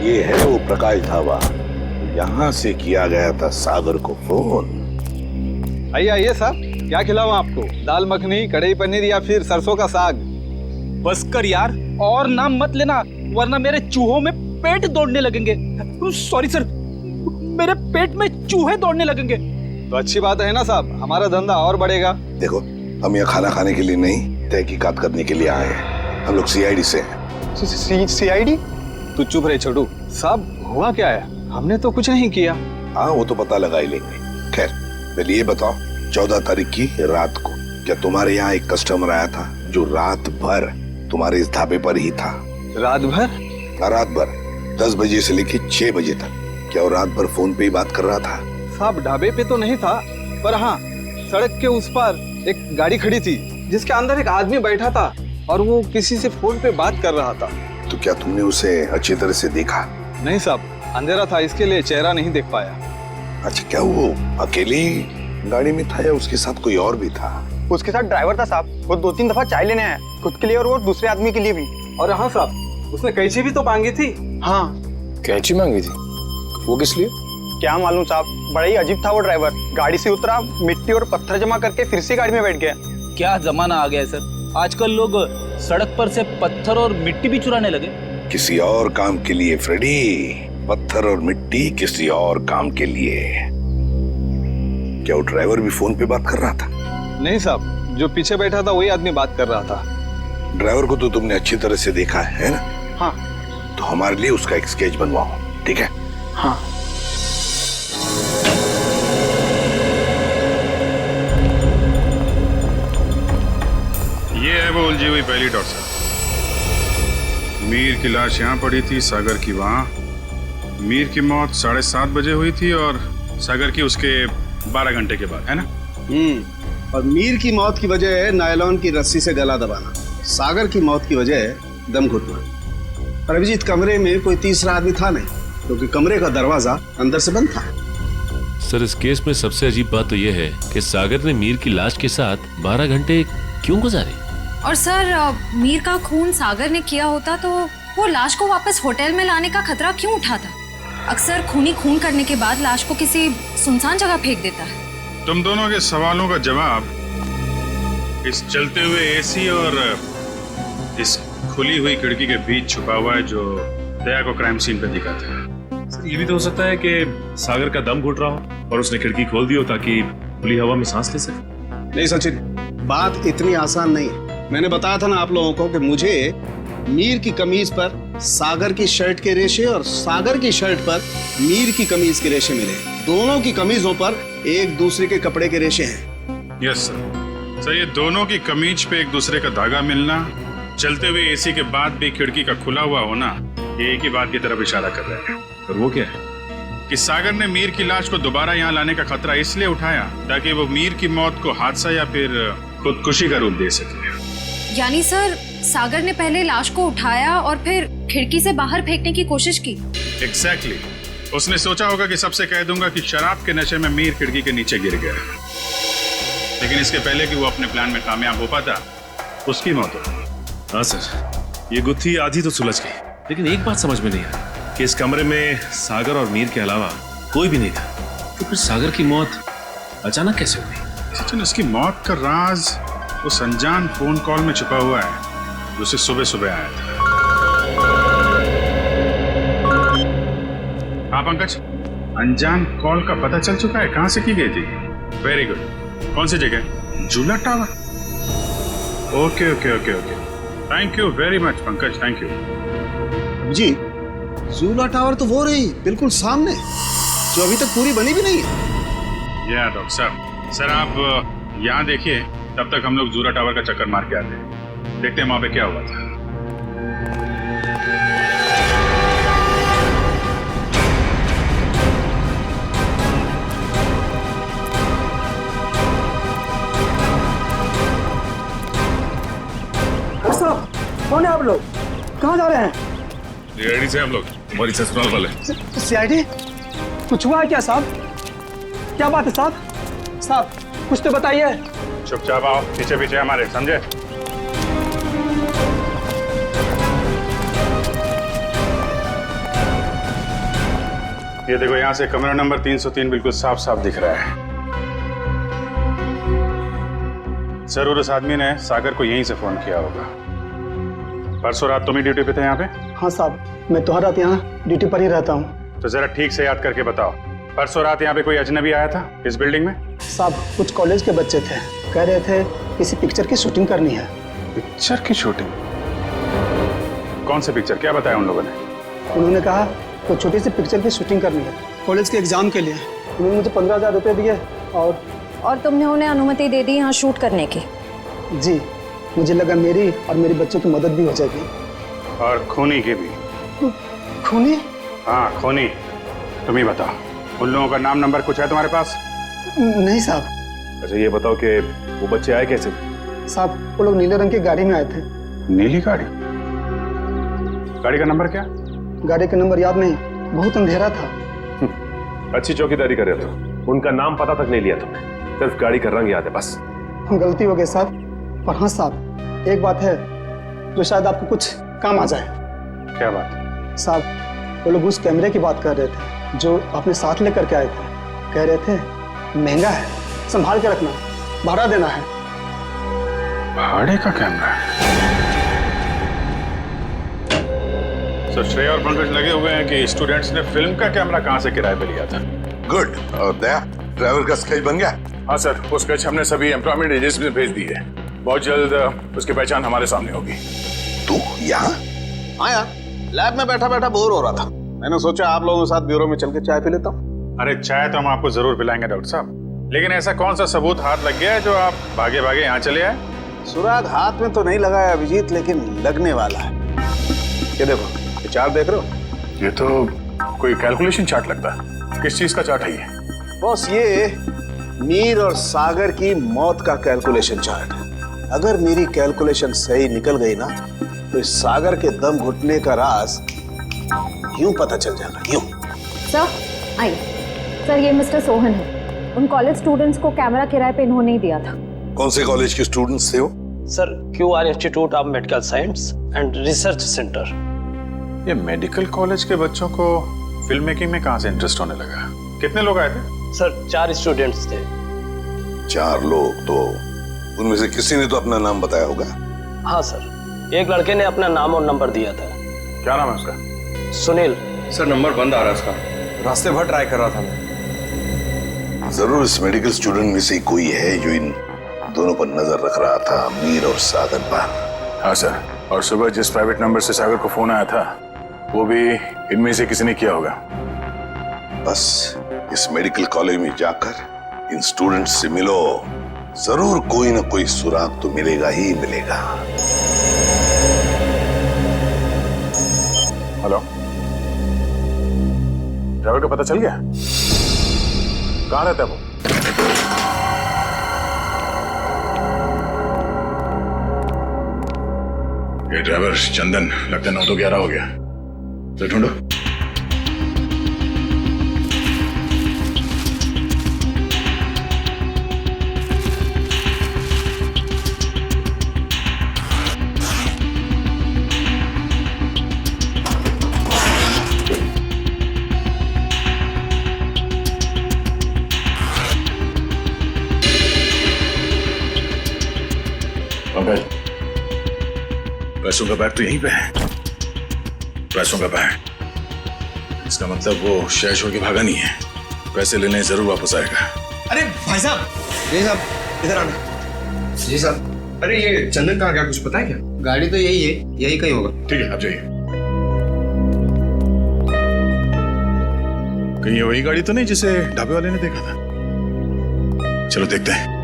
ये है वो प्रकाश ढाबा, यहां से किया गया था सागर को फोन। आइए आइए साहब, क्या खिलाऊं आपको? दाल मखनी, कढ़ाई पनीर या फिर सरसों का साग? बस कर यार, और नाम मत लेना वरना मेरे चूहों में पेट दौड़ने लगेंगे। सॉरी सर, मेरे पेट में चूहे दौड़ने लगेंगे। तो अच्छी बात है ना साहब, हमारा धंधा और बढ़ेगा। देखो, हम यहाँ खाना खाने के लिए नहीं, तहकीकात करने के लिए आए हैं। हम लोग सीआईडी से हैं। सीआईडी? तू चुप रहे छोटू। साहब, हुआ क्या है? हमने तो कुछ नहीं किया। हाँ, वो तो पता लगा ही लेंगे। खैर, पहले ये बताओ, 14 तारीख की रात को क्या तुम्हारे यहाँ एक कस्टमर आया था जो रात भर तुम्हारे इस ढाबे पर ही था? रात भर? रात भर 10 बजे से लेकर 6 बजे तक। क्या वो रात भर फोन पे ही बात कर रहा था? साहब, ढाबे पे तो नहीं था, पर हाँ, सड़क के उस पार एक गाड़ी खड़ी थी जिसके अंदर एक आदमी बैठा था और वो किसी से फोन पे बात कर रहा था। तो क्या तुमने उसे अच्छी तरह से देखा? नहीं साहब, अंधेरा था, इसके लिए चेहरा नहीं देख पाया। अच्छा, क्या वो अकेले गाड़ी में था या उसके साथ कोई और भी था? उसके साथ ड्राइवर था साहब, वो 2-3 दफा चाय लेने आया, खुद के लिए और वो दूसरे आदमी के लिए भी। और हाँ साहब, उसने कैंची भी तो मांगी थी। हाँ, कैंची मांगी थी? वो किस लिए? क्या मालूम साहब, बड़ा ही अजीब था वो ड्राइवर। गाड़ी से उतरा, मिट्टी और पत्थर जमा करके फिर से गाड़ी में बैठ गया। क्या जमाना आ गया है सर, आजकल लोग सड़क पर से पत्थर और मिट्टी भी चुराने लगे। किसी और काम के लिए फ्रेडी, पत्थर और मिट्टी किसी और काम के लिए। क्या वो ड्राइवर भी फोन पे बात कर रहा था? नहीं साहब, जो पीछे बैठा था वही आदमी बात कर रहा था। ड्राइवर को तो तुमने अच्छी तरह से देखा है ना? हाँ। तो हमारे लिए उसका एक स्केच बनवाओ, ठीक है? हाँ। ये है वो उलझी हुई पहली डॉट साहब। मीर की लाश यहाँ पड़ी थी, सागर की वहाँ। मीर की मौत 7:30 बजे हुई थी और सागर की उसके 12 घंटे के बाद, है ना? और मीर की मौत की वजह है नायलॉन की रस्सी से गला दबाना, सागर की मौत की वजह है दम घुटना। पर अभिजीत, कमरे में कोई तीसरा आदमी था नहीं, क्योंकि कमरे का दरवाजा अंदर से बंद था। सर, इस केस में सबसे अजीब बात तो यह है कि सागर ने मीर की लाश के साथ 12 घंटे क्यों गुजारे? और सर, मीर का खून सागर ने किया होता तो वो लाश को वापस होटल में लाने का खतरा क्यों उठाता? अक्सर खूनी खून करने के बाद लाश को किसी सुनसान जगह फेंक देता है। तुम दोनों के सवालों का जवाब इस चलते हुए एसी और इस खुली हुई खिड़की के बीच छुपा हुआ है जो दया को क्राइम सीन पे दिखाता है। सर, ये भी तो हो सकता है कि सागर का दम घुट रहा हो और उसने खिड़की खोल दी हो ताकि खुली हवा में सांस ले सके। नहीं सचिन, बात इतनी आसान नहीं है। मैंने बताया था ना आप लोगों को कि मुझे मीर की कमीज पर सागर की शर्ट के रेशे और सागर की शर्ट पर मीर की कमीज के रेशे मिले। दोनों की कमीजों पर एक दूसरे के कपड़े के रेशे हैं। Yes sir. सर, ये दोनों की कमीज पे एक दूसरे का धागा मिलना, चलते हुए एसी के बाद भी खिड़की का खुला हुआ होना, ये एक ही बात की तरफ इशारा कर रहा है। और वो क्या है कि सागर ने मीर की लाश को दोबारा यहाँ लाने का खतरा इसलिए उठाया ताकि वो मीर की मौत को हादसा या फिर खुदकुशी का रूप दे सके। यानी सर सागर ने पहले लाश को उठाया और फिर खिड़की से बाहर फेंकने की कोशिश की। एग्जैक्टली। उसने सोचा होगा कि सबसे कह दूंगा कि शराब के नशे में मीर खिड़की के नीचे गिर गया, लेकिन इसके पहले कि वो अपने प्लान में कामयाब हो पाता, उसकी मौत हो। हाँ सर, ये गुत्थी आधी तो सुलझ गई, लेकिन एक बात समझ में नहीं आई कि इस कमरे में सागर और मीर के अलावा कोई भी नहीं था, तो फिर सागर की मौत अचानक कैसे हुई? सचिन, उसकी मौत का राज उस अनजान फोन कॉल में छुपा हुआ है जो उसे सुबह सुबह आया था। हाँ पंकज, अनजान कॉल का पता चल चुका है कहां से की गई थी? Very good. कौन सी जगह? Jhula tower. Okay okay okay okay, thank you very much Pankaj, thank you जी। झूला टावर तो वो रही बिल्कुल सामने, जो अभी तक पूरी बनी भी नहीं है। या डॉक्टर साहब, सर आप यहाँ देखिए, तब तक हम लोग झूला टावर का चक्कर मार के आते हैं, देखते हैं वहां पे क्या हुआ था। साहब, कौन है आप लोग? कहाँ जा रहे हैं? रेडी से हम लोग तुम्हारी ससुराल वाले। सीआईडी? कुछ हुआ है क्या साहब? क्या बात है साहब? साहब कुछ तो बताइए। चुपचाप आओ, पीछे पीछे हमारे, समझे? ये देखो, यहाँ से कमरा नंबर 303 बिल्कुल साफ साफ दिख रहा है। जरूर उस आदमी ने सागर को यहीं से फोन किया होगा। परसों रात तुम ही ड्यूटी पे थे यहाँ पे? हाँ साहब, मैं तो हर रात यहाँ ड्यूटी पर ही रहता हूँ। तो जरा ठीक से याद करके बताओ, परसों रात यहाँ पे कोई अजनबी आया था इस बिल्डिंग में? साहब कुछ कॉलेज के बच्चे थे, कह रहे थे किसी पिक्चर की शूटिंग करनी है। पिक्चर की शूटिंग? कौन सी पिक्चर, क्या बताया उन लोगों ने? उन्होंने कहा तो छोटी सी पिक्चर की शूटिंग करनी है कॉलेज के एग्जाम के लिए। उन्होंने मुझे 15,000 रुपये दिए और तुमने उन्हें अनुमति दे दी यहाँ शूट करने की? जी, मुझे लगा मेरी और मेरे बच्चों की मदद भी हो जाएगी। और खूनी की भी। खूनी? हाँ खूनी। तुम ही बताओ, उन लोगों का नाम नंबर कुछ है तुम्हारे पास? नहीं साहब। अच्छा ये बताओ कि वो बच्चे आए कैसे? साहब वो लोग नीले रंग की गाड़ी में आए थे। नीली गाड़ी? गाड़ी का नंबर क्या? गाड़ी का नंबर याद नहीं, बहुत अंधेरा था। अच्छी चौकीदारी कर रहे हो, उनका नाम पता तक नहीं लिया तुमने, सिर्फ गाड़ी का रंग याद है बस। गलती हो गई साहब। पर हाँ साहब, एक बात है जो शायद आपको कुछ काम आ जाए। क्या बात? साहब वो लोग उस कैमरे की बात कर रहे थे जो आपने साथ लेकर के आए थे। कह रहे थे महंगा है, संभाल के रखना, भाड़ा देना है। भाड़े का कैमरा है? तो श्रेया और पंकज लगे हुए हैं कि स्टूडेंट्स ने फिल्म का कैमरा कहां से किराए पे लिया था। गुड। और दया, ड्राइवर का स्केच बन गया? हाँ सर, वो स्केच हमने सभी एम्प्लॉयमेंट एजेंसी में भेज दी है, बहुत जल्द उसकी पहचान हमारे सामने होगी। तू यहाँ? हाँ यार, लैब में बैठा बैठा बोर हो रहा था, मैंने सोचा आप लोगों के साथ ब्यूरो में चल के चाय पी लेता हूँ। अरे चाय तो हम आपको जरूर पिलाएंगे डॉक्टर साहब, लेकिन ऐसा कौन सा सबूत हाथ लग गया है जो आप भागे भागे यहाँ चले आए? सुराग हाथ में तो नहीं लगा है अभिजीत, लेकिन लगने वाला है। ये देखो, ये चार्ट देख रहे हो? ये तो कोई कैलकुलेशन चार्ट लगता है। किस चीज का चार्ट है ये? बॉस ये मीर और सागर की मौत का कैलकुलेशन चार्ट है। अगर मेरी कैलकुलेशन सही निकल गई ना, तो इस सागर के दम घुटने का राज यूं पता चल जाना, यूं। सर आइए। सर ये मिस्टर सोहन है, उन कॉलेज स्टूडेंट्स को कैमरा किराए पे इन्होंने ही दिया था। कौन से कॉलेज के स्टूडेंट्स थे वो? Sir QR institute of medical science and research centre. ये मेडिकल कॉलेज के बच्चों को फिल्म मेकिंग में कहां से इंटरेस्ट होने लगा? कितने लोग आए थे? सर 4 स्टूडेंट्स थे। 4 लोग? तो उनमें से किसी ने तो अपना नाम बताया होगा। हाँ सर, एक लड़के ने अपना नाम और नंबर दिया था। क्या नाम है उसका? सुनील। सर नंबर बंद आ रहा है उसका, रास्ते भर ट्राई कर रहा था मैं। जरूर इस मेडिकल स्टूडेंट में से कोई है जो इन दोनों पर नजर रख रहा था, मीर और सागर पर। हाँ सर, और सुबह जिस प्राइवेट नंबर से सागर को फोन आया था वो भी इनमें से किसी ने किया होगा। बस इस मेडिकल कॉलेज में जाकर इन स्टूडेंट्स से मिलो, जरूर कोई ना कोई सुराग तो मिलेगा ही मिलेगा। हेलो, ड्राइवर का पता चल गया? कहाँ रहता है वो? ये ड्राइवर चंदन लगता है 9 तो 11 हो गया। तो ढूंढो। पंकज, पैसों का बैग तो यहीं पे है। पैसों का बैग, इसका मतलब वो शहर छोड़ के भागा नहीं है। पैसे लेने जरूर वापस आएगा। अरे भाई साहब, जी साहब इधर आना। जी साहब, अरे ये चंदन कहाँ गया, कुछ पता है क्या? गाड़ी तो यही है, यही कहीं होगा। ठीक है, आप जाइए। कहीं ये वही गाड़ी तो नहीं जिसे ढाबे वाले ने देखा था? चलो देखते हैं।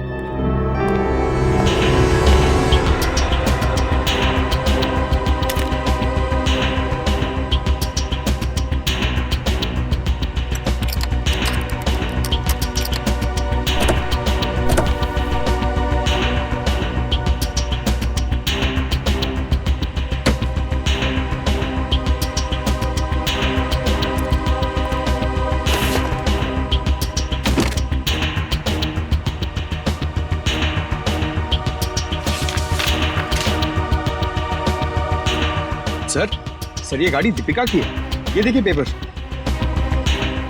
सर ये गाड़ी दीपिका की है, ये देखिए पेपर।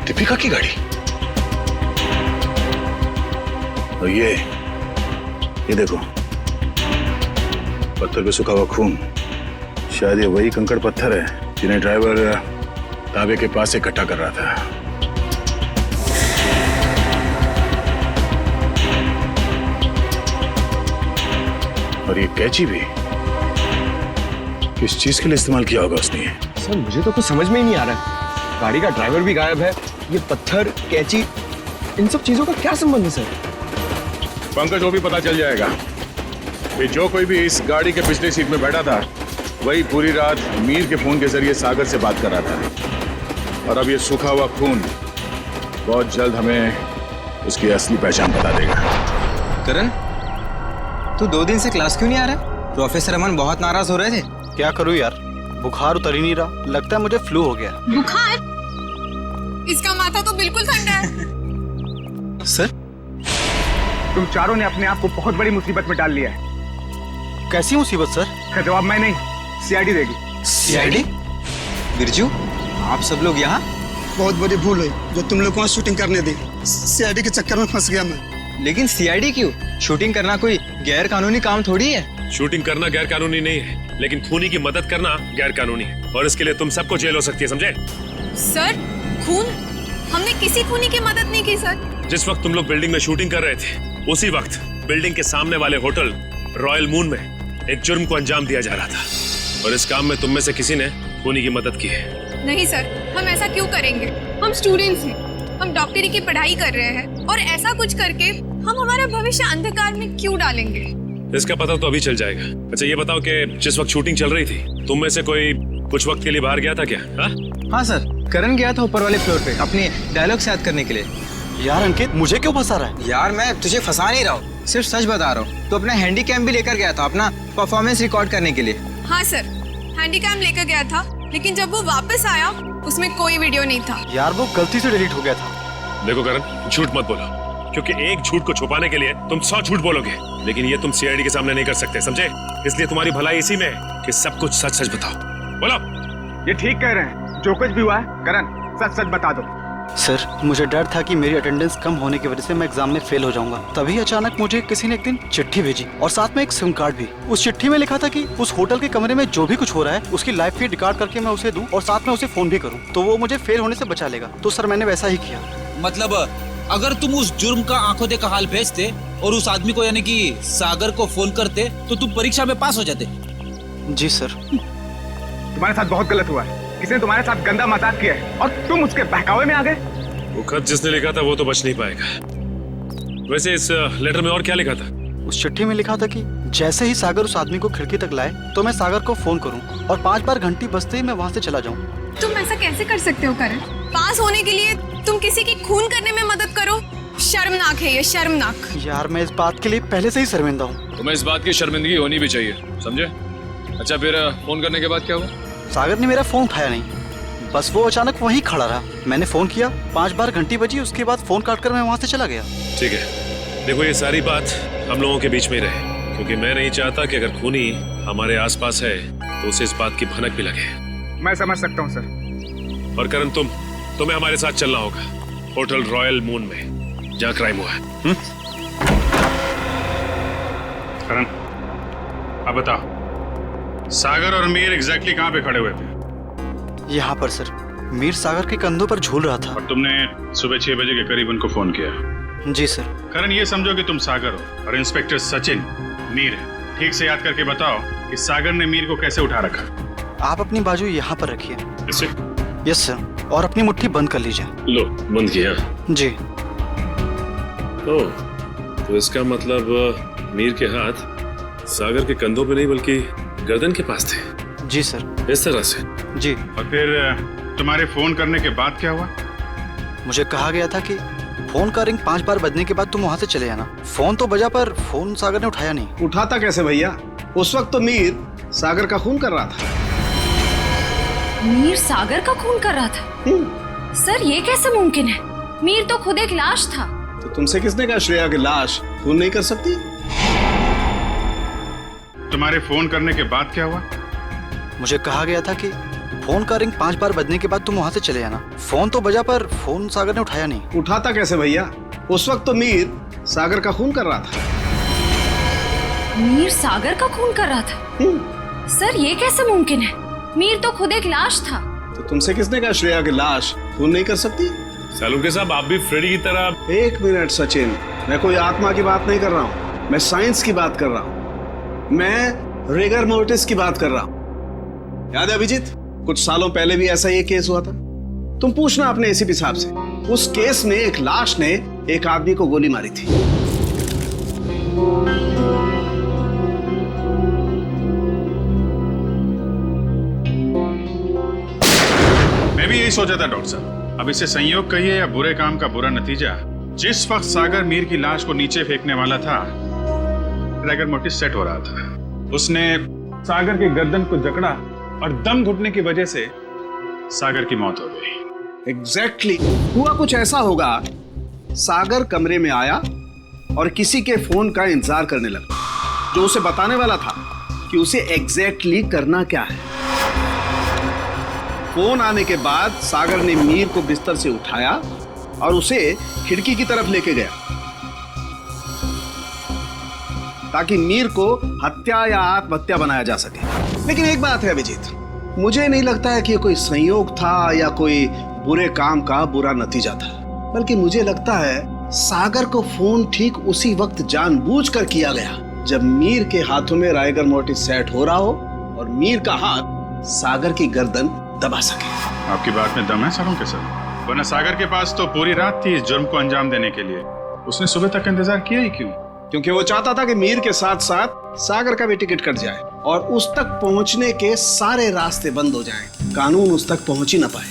दीपिका की गाड़ी? और ये देखो, पत्थर पे सूखा हुआ खून। शायद ये वही कंकड़ पत्थर है जिन्हें ड्राइवर ढाबे के पास इकट्ठा कर रहा था। और ये कैंची भी किस चीज के लिए इस्तेमाल किया होगा उसने? सर मुझे तो कुछ समझ में ही नहीं आ रहा है। गाड़ी का ड्राइवर भी गायब है, ये पत्थर, कैंची, इन सब चीजों का क्या संबंध है सर? पंकज, वो भी पता चल जाएगा कि जो कोई भी इस गाड़ी के पिछले सीट में बैठा था वही पूरी रात मीर के फोन के जरिए सागर से बात कर रहा था। और अब ये सूखा हुआ खून बहुत जल्द हमें उसकी असली पहचान बता देगा। करण, तू 2 दिन से क्लास क्यों नहीं आ रहा? प्रोफेसर अमन बहुत नाराज हो रहे थे। क्या करूं यार, बुखार उतर ही नहीं रहा। लगता है मुझे फ्लू हो गया। बुखार? इसका माथा तो बिल्कुल ठंडा है। सर, तुम चारों ने अपने आप को बहुत बड़ी मुसीबत में डाल लिया है। कैसी मुसीबत सर? का जवाब मैं नहीं, सीआईडी देगी। सीआईडी? बिरजू, आप सब लोग यहाँ? बहुत बड़ी भूल हुई जो तुम लोग को शूटिंग करने दी। सीआईडी के चक्कर में फंस गया मैं। लेकिन सीआईडी क्यों? शूटिंग करना कोई गैर कानूनी काम थोड़ी है। शूटिंग करना गैर कानूनी नहीं है, लेकिन खूनी की मदद करना गैर कानूनी है, और इसके लिए तुम सबको जेल हो सकती है, समझे? सर, खून? हमने किसी खूनी की मदद नहीं की सर। जिस वक्त तुम लोग बिल्डिंग में शूटिंग कर रहे थे, उसी वक्त बिल्डिंग के सामने वाले होटल रॉयल मून में एक जुर्म को अंजाम दिया जा रहा था, और इस काम में तुम में से किसी ने खूनी की मदद की है। नहीं सर, हम ऐसा क्यों करेंगे? हम स्टूडेंट्स हैं, हम डॉक्टरी की पढ़ाई कर रहे हैं, और ऐसा कुछ करके हम हमारा भविष्य अंधकार में क्यों डालेंगे? इसका पता तो अभी चल जाएगा। अच्छा ये बताओ कि जिस वक्त शूटिंग चल रही थी, तुम में से कोई कुछ वक्त के लिए बाहर गया था क्या? हाँ सर, करण गया था ऊपर वाले फ्लोर पे अपने डायलॉग्स याद करने के लिए। यार अंकित, मुझे क्यों फंसा रहा है? यार मैं तुझे फंसा नहीं रहा हूँ, सिर्फ सच बता रहा हूँ। तो अपना हैंडी कैम भी लेकर गया था अपना परफॉर्मेंस रिकॉर्ड करने के लिए। हाँ सर, हैंडी कैम लेकर गया था, लेकिन जब वो वापस आया उसमें कोई वीडियो नहीं था। यार वो गलती से डिलीट हो गया था। देखो करण, झूठ मत बोलो, क्योंकि एक झूठ को छुपाने के लिए तुम 100 झूठ बोलोगे, लेकिन ये तुम सीआईडी के सामने नहीं कर सकते, समझे? इसलिए तुम्हारी भलाई इसी में है कि सब कुछ सच सच बताओ। बोलो। ये ठीक कह रहे हैं, जो कुछ भी हुआ है करण सच सच बता दो। सर, मुझे डर था कि मेरी अटेंडेंस कम होने की वजह से मैं एग्जाम में फेल हो जाऊंगा। तभी अचानक मुझे किसी ने एक दिन चिट्ठी भेजी, और साथ में एक सिम कार्ड भी। उस चिट्ठी में लिखा था कि उस होटल के कमरे में जो भी कुछ हो रहा है उसकी लाइव फीड रिकॉर्ड करके मैं उसे दूं, और साथ में उसे फोन भी करूं, तो वो मुझे फेल होने से बचा लेगा। तो सर मैंने वैसा ही किया। मतलब अगर तुम उस जुर्म का आंखों देखा हाल भेजते और उस आदमी को यानी कि सागर को फोन करते, तो तुम परीक्षा में पास हो जाते। जी सर। तुम्हारे साथ बहुत गलत हुआ है। किसी ने तुम्हारे साथ गंदा मजाक किया है और तुम उसके बहकावे में आ गए। वो खत जिसने लिखा था वो तो बच नहीं पाएगा। वैसे इस लेटर में और क्या लिखा था? उस चिट्ठी में लिखा था कि जैसे ही सागर उस आदमी को खिड़की तक लाए तो मैं सागर को फोन करूं और 5 बार घंटी बजते ही मैं वहां से चला जाऊं। तुम ऐसा कैसे कर सकते हो करण? पास होने के लिए तुम किसी की खून करने में मदद करो? शर्मनाक है ये, शर्मनाक। यार मैं इस बात के लिए पहले से ही शर्मिंदा हूँ। तुम्हें इस बात की शर्मिंदगी होनी भी चाहिए, समझे? अच्छा फिर फोन करने के बाद क्या हुआ? सागर ने मेरा फोन उठाया नहीं, बस वो अचानक वहीं खड़ा रहा। मैंने फोन किया, 5 बार घंटी बजी, उसके बाद फोन काटकर मैं वहां से चला गया। ठीक है, देखो ये सारी बात हम लोगों के बीच में ही रहे, क्योंकि मैं नहीं चाहता कि अगर खूनी हमारे आसपास है तो उसे इस बात की भनक भी लगे। मैं समझ सकता हूँ सर। और करण तुम्हें हमारे साथ चलना होगा होटल रॉयल मून में, जहाँ क्राइम हुआ है। करण, अब बताओ सागर और मीर एग्जैक्टली कहाँ पे खड़े हुए थे? यहाँ पर सर। मीर सागर के कंधों पर झूल रहा था। और तुमने सुबह 6 बजे के करीब उनको फोन किया? जी सर। करण, ये समझो कि तुम सागर हो और इंस्पेक्टर सचिन मीर है। ठीक से याद करके बताओ कि सागर ने मीर को कैसे उठा रखा? आप अपनी बाजू यहाँ पर रखिए। यस सर, और अपनी मुट्ठी बंद कर लीजिए। लो, बंद किया? जी। ओह, तो इसका मतलब मीर के हाथ सागर के कंधों पे नहीं बल्कि गर्दन के पास थे। जी सर। इस तरह से? जी। और फिर तुम्हारे फोन करने के बाद क्या हुआ? मुझे कहा गया था कि फोन का रिंग 5 बार बजने के बाद तुम वहां से चले जाना। फोन तो बजा पर फोन सागर ने उठाया नहीं। उठाता कैसे भैया? उस वक्त तो मीर सागर का खून कर रहा था। मीर सागर का खून कर रहा था? सर ये कैसे मुमकिन है? मीर तो खुद एक लाश था। तो तुमसे किसने कहा श्रेया की लाश खून नहीं कर सकती? तुम्हारे फोन करने के बाद क्या हुआ? मुझे कहा गया था कि फोन का रिंग 5 बार बजने के बाद तुम वहां से चले जाना। फोन तो बजा पर फोन सागर ने उठाया नहीं। उठाता कैसे भैया? उस वक्त तो मीर सागर का खून कर रहा था। मीर सागर का खून कर रहा था? सर ये कैसे मुमकिन है? मीर तो खुद एक लाश था। तो तुमसे किसने कहा श्रेया की लाश खून नहीं कर सकती? सालुंके साहब, आप भी फ्रेडी की तरह। 1 मिनट सचिन, मैं कोई आत्मा की बात नहीं कर रहा हूँ, मैं साइंस की बात कर रहा हूँ। मैं रिगर मोर्टिस की बात कर रहा हूँ। याद है अभिजीत, कुछ सालों पहले भी ऐसा ही केस हुआ था। तुम पूछना अपने एसीपी साहब से। उस केस में एक लाश ने एक आदमी को गोली मारी थी। मैं भी यही सोचा था डॉक्टर साहब। अब इसे संयोग कहिए या बुरे काम का बुरा नतीजा, जिस वक्त सागर मीर की लाश को नीचे फेंकने वाला था, रिगर मोर्टिस सेट हो रहा था। उसने सागर के गर्दन को जकड़ा और दम घुटने की वजह से सागर की मौत हो गई। एग्जैक्टली हुआ कुछ ऐसा होगा, सागर कमरे में आया और किसी के फोन का इंतजार करने लगा, जो उसे बताने वाला था कि उसे एग्जैक्टली करना क्या है। फोन आने के बाद सागर ने मीर को बिस्तर से उठाया और उसे खिड़की की तरफ लेके गया, ताकि मीर को हत्या या आत्महत्या बनाया जा सके। लेकिन एक बात है अभिजीत, मुझे नहीं लगता है कि कोई संयोग था या कोई बुरे काम का बुरा नतीजा था, बल्कि मुझे लगता है सागर को फोन ठीक उसी वक्त जानबूझकर किया गया जब मीर के हाथों में राइगर मोर्टिस सेट हो रहा हो और मीर का हाथ सागर की गर्दन दबा सके। आपकी बात में दम है सालुंके साहब, वरना सागर के पास तो पूरी रात थी इस जुर्म को अंजाम देने के लिए। उसने सुबह तक इंतजार किया ही क्यों? क्योंकि वो चाहता था कि मीर के साथ साथ सागर का भी टिकट कट जाए और उस तक पहुंचने के सारे रास्ते बंद हो जाएं, कानून उस तक पहुंच ही ना पाए।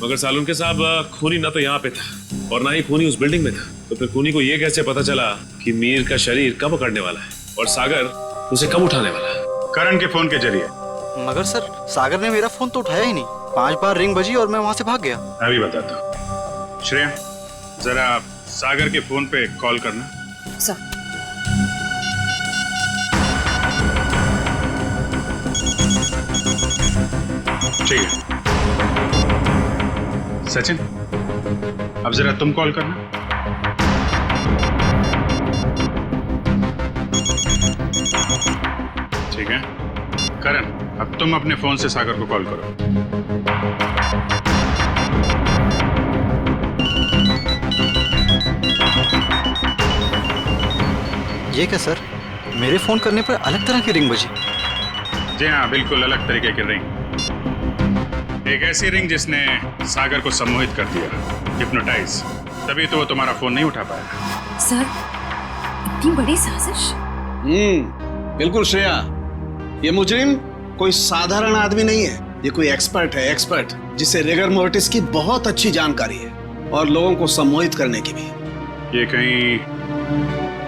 मगर सालुंके साहब, खूनी ना तो यहाँ पे था और ना ही खूनी उस बिल्डिंग में था, तो फिर खूनी को ये कैसे पता चला कि मीर का शरीर कब पकड़ने वाला है और सागर उसे कब उठाने वाला है? करण के फोन के जरिए। मगर सर, सागर ने मेरा फोन तो उठाया ही नहीं। 5 बार रिंग बजी और मैं वहां से भाग गया। मैं भी बताता हूँ। श्रेया, जरा सागर के फोन पे कॉल करना। सर। ठीक है सचिन, अब जरा तुम कॉल करना। ठीक है करण, अब तुम अपने फोन से सागर को कॉल करो। ये क्या सर, मेरे फोन करने पर अलग तरह की रिंग बजी। जी हाँ, बिल्कुल अलग तरीके की रिंग। एक ऐसी रिंग जिसने सागर को सम्मोहित कर दिया, हिप्नोटाइज। तभी तो वो तुम्हारा फोन नहीं उठा पाया। सर, इतनी बड़ी साजिश? बिल्कुल श्रेया, ये मुजरिम कोई साधारण आदमी नहीं है, ये कोई एक्सपर्ट है, एक्सपर्ट जिसे रिगर मोर्टिस की बहुत अच्छी जानकारी है और लोगों को सम्मोहित करने की भी। ये कहीं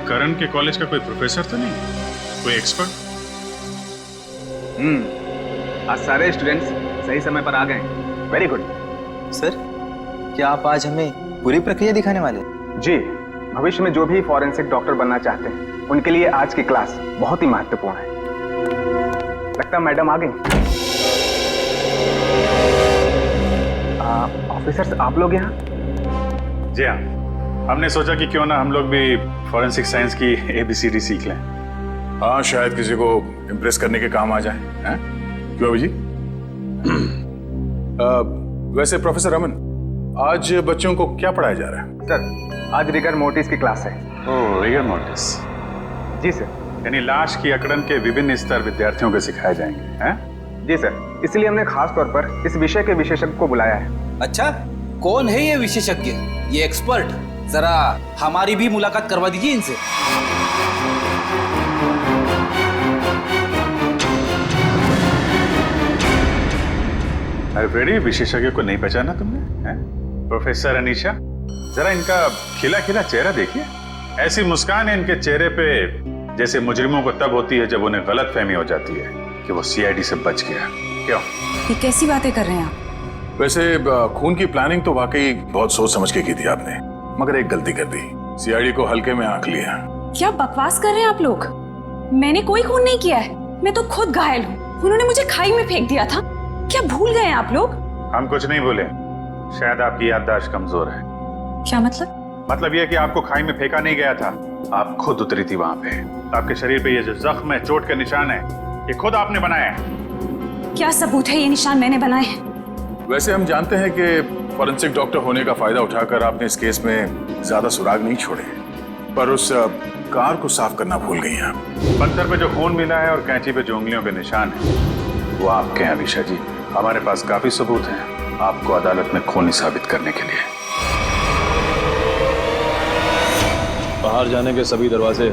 करण के कॉलेज का कोई प्रोफेसर तो नहीं, कोई एक्सपर्ट? आज सारे स्टूडेंट्स सही समय पर आ गए। Very good. सर, क्या आप आज हमें पूरी प्रक्रिया दिखाने वाले? जी, भविष्य में जो भी फॉरेंसिक डॉक्टर बनना चाहते हैं उनके लिए आज की क्लास बहुत ही महत्वपूर्ण है। लगता है मैडम आ गई। ऑफिसर्स, आप लोग यहाँ? जी हाँ, हमने सोचा कि क्यों ना हम लोग भी फॉरेंसिक साइंस की ABCD सीख लें। हाँ, शायद किसी को इम्प्रेस करने के काम आ जाए। हैं? क्यों अभी जी? वैसे प्रोफेसर रमन, आज बच्चों को क्या पढ़ाया जा रहा है? सर, आज रिगर मोर्टिस की क्लास है। ओह, रिगर मोर्टिस। जी सर। यानी लाश की अकड़न के विभिन्न स्तर विद्यार्थियों को सिखाए जाएंगे, हैं? जी सर, इसलिए हमने खास तौर पर इस विषय के विशेषज्ञ को बुलाया है। अच्छा, कौन है ये विशेषज्ञ, ये एक्सपर्ट? जरा हमारी भी मुलाकात करवा दीजिए इनसे। अरे फ्रेडी, विशेषज्ञ को नहीं पहचाना तुमने? हैं? प्रोफेसर अनीशा, जरा इनका खिला खिला चेहरा देखिए। ऐसी मुस्कान है इनके चेहरे पे जैसे मुजरिमों को तब होती है जब उन्हें गलतफहमी हो जाती है कि वो CID से बच गया। क्यों? ये कैसी बातें कर रहे हैं आप? वैसे खून की प्लानिंग तो वाकई बहुत सोच समझ के की थी आपने, मगर एक गलती कर दी, CID को हल्के में आंक लिया। क्या बकवास कर रहे हैं आप लोग? मैंने कोई खून नहीं किया है, मैं तो खुद घायल हूँ। उन्होंने मुझे खाई में फेंक दिया था। क्या भूल गए आप लोग? हम कुछ नहीं भूले, शायद आपकी याददाश्त कमजोर है। क्या मतलब? मतलब यह कि आपको खाई में फेंका नहीं गया था, आप खुद उतरी थी वहां पे। आपके शरीर पे ये जो जख्म है, चोट के निशान है, ये खुद आपने बनाया है। क्या सबूत है ये निशान मैंने बनाए हैं? वैसे हम जानते हैं कि फॉरेंसिक डॉक्टर होने का फायदा उठाकर आपने इस केस में ज्यादा सुराग नहीं छोड़े, पर उस कार को साफ करना भूल गई हैं आप। पत्थर पे जो खून मिला है और कैंची पे जो उंगलियों पे निशान है, वो आपके हैं अनीशा जी। हमारे पास काफी सबूत हैं आपको अदालत में खूनी साबित करने के लिए। बाहर जाने के सभी दरवाजे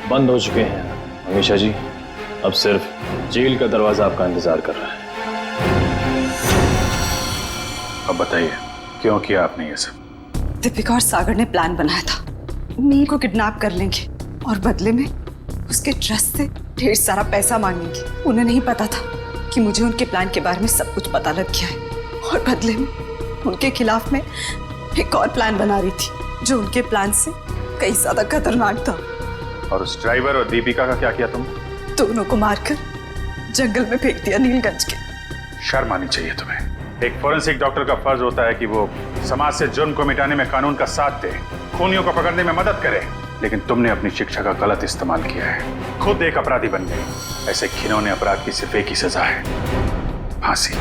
बंद हो चुके हैं अमीशा जी, अब सिर्फ जेल का दरवाजा आपका इंतजार कर रहा है। अब बताइए, क्यों किया आपने ये सब? दीपिका और सागर ने प्लान बनाया था, मीर को किडनैप कर लेंगे और बदले में उसके ट्रस्ट से ढेर सारा पैसा मांगेंगे। उन्हें नहीं पता था कि मुझे उनके प्लान के बारे में सब कुछ पता लग गया है और बदले में उनके खिलाफ में एक और प्लान बना रही थी जो उनके प्लान से कई ज्यादा खतरनाक था। और उस ड्राइवर और दीपिका का क्या किया तुमने? दोनों को मारकर जंगल में फेंक दिया नीलगंज के। शर्म आनी चाहिए तुम्हें। एक फॉरेंसिक डॉक्टर का फर्ज होता है कि वो समाज से जुर्म को मिटाने में कानून का साथ दे, खूनियों को पकड़ने में मदद करे, लेकिन तुमने अपनी शिक्षा का गलत इस्तेमाल किया है, खुद एक अपराधी बन गई। ऐसे घिनौने अपराध की सिर्फ एक ही सजा है, फांसी।